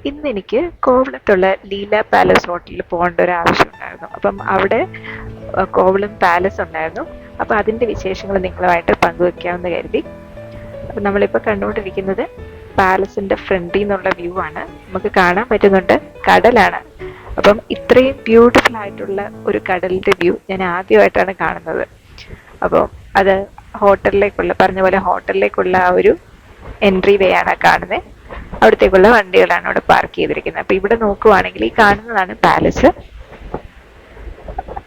ഇന്ന് എനിക്ക് കോവളത്തുള്ള ലീല പാലസ് ഹോട്ടലിൽ പോകേണ്ട ഒരു ആവശ്യമുണ്ടായിരുന്നു. അപ്പം അവിടെ കോവളം പാലസ് ഉണ്ടായിരുന്നു. അപ്പം അതിൻ്റെ വിശേഷങ്ങൾ നിങ്ങളുമായിട്ട് പങ്കുവെക്കാമെന്ന് കരുതി. അപ്പം നമ്മളിപ്പോൾ കണ്ടുകൊണ്ടിരിക്കുന്നത് പാലസിൻ്റെ ഫ്രണ്ടിൽ നിന്നുള്ള വ്യൂ ആണ്. നമുക്ക് കാണാൻ പറ്റുന്നുണ്ട് കടലാണ്. അപ്പം ഇത്രയും ബ്യൂട്ടിഫുൾ ആയിട്ടുള്ള ഒരു കടലിൻ്റെ വ്യൂ ഞാൻ ആദ്യമായിട്ടാണ് കാണുന്നത്. അപ്പോൾ അത് ഹോട്ടലിലേക്കുള്ള, പറഞ്ഞ പോലെ ഹോട്ടലിലേക്കുള്ള ആ ഒരു എൻട്രി വേ ആണ് കാണുന്നത്. അവിടത്തേക്കുള്ള വണ്ടികളാണ് അവിടെ പാർക്ക് ചെയ്തിരിക്കുന്നത്. അപ്പോൾ ഇവിടെ നോക്കുവാണെങ്കിൽ ഈ കാണുന്നതാണ് പാലസ്.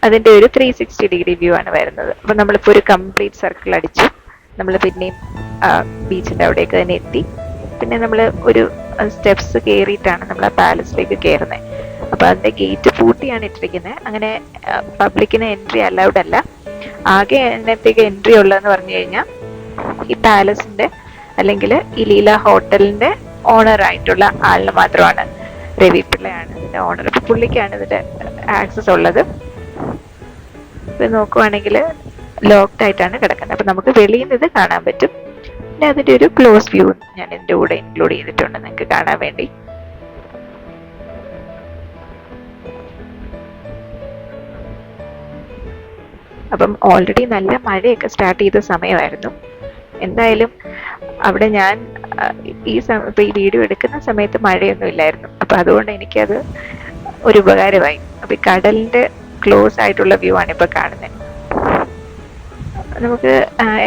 അതിൻ്റെ ഒരു 360 ഡിഗ്രി വ്യൂ ആണ് വരുന്നത്. അപ്പം നമ്മളിപ്പോൾ ഒരു കംപ്ലീറ്റ് സർക്കിൾ അടിച്ചു. നമ്മൾ പിന്നെയും ബീച്ചിൻ്റെ അവിടേക്ക് തന്നെ എത്തി. പിന്നെ നമ്മൾ ഒരു സ്റ്റെപ്സ് കയറിയിട്ടാണ് നമ്മൾ ആ പാലസിലേക്ക് കയറുന്നത്. അപ്പോൾ അതിൻ്റെ ഗേറ്റ് പൂട്ടിയാണ് ഇട്ടിരിക്കുന്നത്. അങ്ങനെ പബ്ലിക്കിന് എൻട്രി അലൗഡ് അല്ല. ആകെ എന്നത്തേക്ക് എൻട്രി ഉള്ളതെന്ന് പറഞ്ഞു കഴിഞ്ഞാൽ ഈ പാലസിൻ്റെ അല്ലെങ്കിൽ ഈ ലീല ഹോട്ടലിൻ്റെ ഓണറായിട്ടുള്ള ആളിന് മാത്രമാണ്. രവി പിള്ളയാണ് ഇതിൻ്റെ ഓണർ. അപ്പോൾ പുള്ളിക്കാണ് ഇതിൻ്റെ ആക്സസ് ഉള്ളത്. ഇത് നോക്കുവാണെങ്കിൽ ലോക്ക്ഡ് ആയിട്ടാണ് കിടക്കുന്നത്. അപ്പം നമുക്ക് വെളിയിൽ നിന്ന് ഇത് കാണാൻ പറ്റും. പിന്നെ അതിൻ്റെ ഒരു ക്ലോസ് വ്യൂ ഞാൻ എൻ്റെ കൂടെ ഇൻക്ലൂഡ് ചെയ്തിട്ടുണ്ട് നിങ്ങൾക്ക് കാണാൻ വേണ്ടി. അപ്പം ഓൾറെഡി നല്ല മഴയൊക്കെ സ്റ്റാർട്ട് ചെയ്ത സമയമായിരുന്നു. എന്തായാലും അവിടെ ഞാൻ ഇപ്പോൾ ഈ വീഡിയോ എടുക്കുന്ന സമയത്ത് മഴയൊന്നും ഇല്ലായിരുന്നു. അപ്പം അതുകൊണ്ട് എനിക്കത് ഒരു ഉപകാരമായി. അപ്പം ഈ കടലിൻ്റെ ക്ലോസ് ആയിട്ടുള്ള വ്യൂ ആണ് ഇപ്പോൾ കാണുന്നത്. നമുക്ക്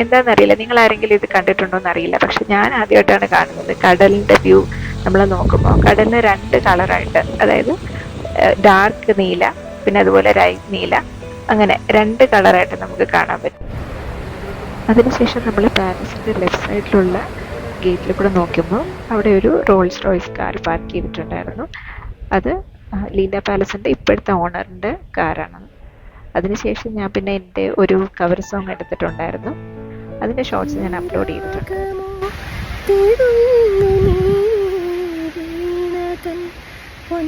എന്താണെന്നറിയില്ല, നിങ്ങൾ ആരെങ്കിലും ഇത് കണ്ടിട്ടുണ്ടോ എന്നറിയില്ല. പക്ഷെ ഞാൻ ആദ്യമായിട്ടാണ് കാണുന്നത് കടലിൻ്റെ വ്യൂ. നമ്മൾ നോക്കുമ്പോൾ കടലിന് 2 കളറായിട്ട്, അതായത് ഡാർക്ക് നീല, പിന്നെ അതുപോലെ ലൈറ്റ് നീല, അങ്ങനെ 2 കളറായിട്ട് നമുക്ക് കാണാൻ പറ്റും. അതിനുശേഷം നമ്മൾ പാലസിൻ്റെ ലെഫ്റ്റ് സൈഡിലുള്ള ഗേറ്റിൽ കൂടെ നോക്കുമ്പോൾ അവിടെ ഒരു റോൾസ് റോയ്സ് കാർ പാർക്ക് ചെയ്തിട്ടുണ്ടായിരുന്നു. അത് ലീല പാലസിൻ്റെ ഇപ്പോഴത്തെ ഓണറിൻ്റെ കാറാണ്. അതിനുശേഷം ഞാൻ പിന്നെ എൻ്റെ ഒരു കവർ സോങ് എടുത്തിട്ടുണ്ടായിരുന്നു. അതിൻ്റെ ഷോർട്സ് ഞാൻ അപ്ലോഡ് ചെയ്തിട്ടുണ്ട്. പൊൻ